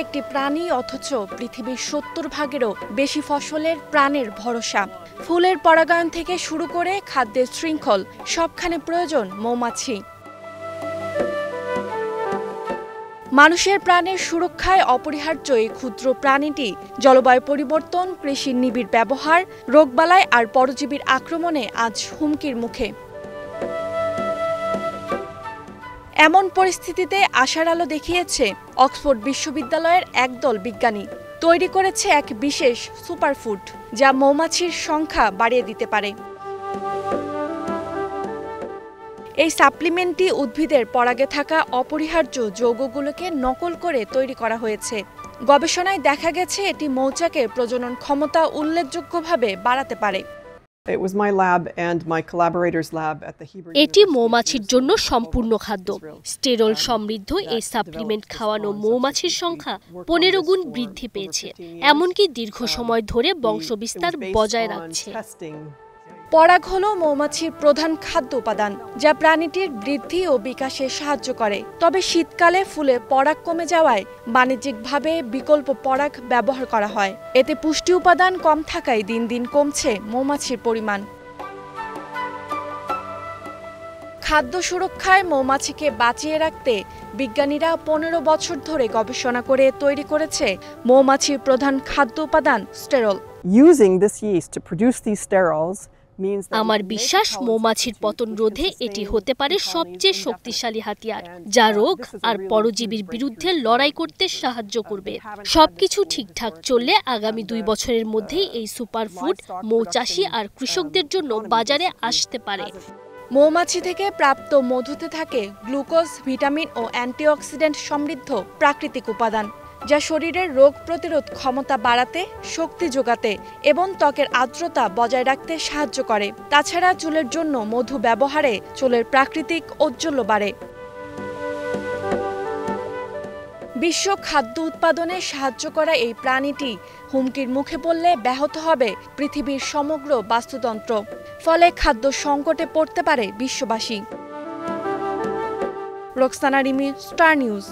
একটি প্রাণী অথচ পৃথিবীর ৭০ ভাগেরও বেশি ফসলের প্রাণের ভরসা। ফুলের পরাগায়ন থেকে শুরু করে খাদ্যের শৃঙ্খল সবখানে প্রয়োজন মৌমাছি। মানুষের প্রাণের সুরক্ষায় অপরিহার্য এই ক্ষুদ্র প্রাণীটি জলবায়ু পরিবর্তন, কৃষির নিবিড় ব্যবহার, রোগবালাই আর পরজীবীর আক্রমণে আজ হুমকির মুখে। এমন পরিস্থিতিতে আশার আলো দেখিয়েছে অক্সফোর্ড বিশ্ববিদ্যালয়ের একদল বিজ্ঞানী। তৈরি করেছে এক বিশেষ সুপারফুড যা মৌমাছির সংখ্যা বাড়িয়ে দিতে পারে। এই সাপ্লিমেন্টটি উদ্ভিদের পরাগে থাকা অপরিহার্য যৌগগুলোকে নকল করে তৈরি করা হয়েছে। গবেষণায় দেখা গেছে এটি মৌচাকের প্রজনন ক্ষমতা উল্লেখযোগ্যভাবে বাড়াতে পারে। এটি মৌমাছির জন্য সম্পূর্ণ খাদ্য। স্টেরল সমৃদ্ধ এই সাপ্লিমেন্ট খাওয়ানো মৌমাছির সংখ্যা 15 গুণ বৃদ্ধি পেয়েছে, এমনকি দীর্ঘ সময় ধরে বংশবিস্তার বজায় রাখছে। পরাগ হলো মৌমাছির প্রধান খাদ্য উপাদান, যা প্রাণীটির বৃদ্ধি ও বিকাশে সাহায্য করে। তবে শীতকালে ফুলে পরাগ কমে যাওয়ায় বাণিজ্যিকভাবে বিকল্প পরাগ ব্যবহার করা হয়। এতে পুষ্টি উপাদান কম থাকায় দিন দিন কমছে মৌমাছির পরিমাণ। খাদ্য সুরক্ষায় মৌমাছিকে বাঁচিয়ে রাখতে বিজ্ঞানীরা 15 বছর ধরে গবেষণা করে তৈরি করেছে মৌমাছির প্রধান খাদ্য উপাদান স্টেরল। আমার বিশ্বাস মৌমাছির পতন রোধে এটি হতে পারে সবচেয়ে শক্তিশালী হাতিয়ার, যা রোগ আর পরজীবীর বিরুদ্ধে লড়াই করতে সাহায্য করবে। সবকিছু ঠিকঠাক চললে আগামী 2 বছরের মধ্যেই এই সুপারফুড মৌচাষী আর কৃষকদের জন্য বাজারে আসতে পারে। মৌমাছি থেকে প্রাপ্ত মধুতে থাকে গ্লুকোজ, ভিটামিন ও অ্যান্টিঅক্সিডেন্ট সমৃদ্ধ প্রাকৃতিক উপাদান, যা শরীরের রোগ প্রতিরোধ ক্ষমতা বাড়াতে, শক্তি যোগাতে এবং ত্বকের আর্দ্রতা বজায় রাখতে সাহায্য করে। তাছাড়া চুলের জন্য মধু ব্যবহারে চুলের প্রাকৃতিক ঔজ্জ্বল্য বাড়ে। বিশ্ব খাদ্য উৎপাদনে সাহায্য করা এই প্রাণীটি হুমকির মুখে পড়লে ব্যাহত হবে পৃথিবীর সমগ্র বাস্তুতন্ত্র। ফলে খাদ্য সংকটে পড়তে পারে বিশ্ববাসী। Roksana Rimi, star news.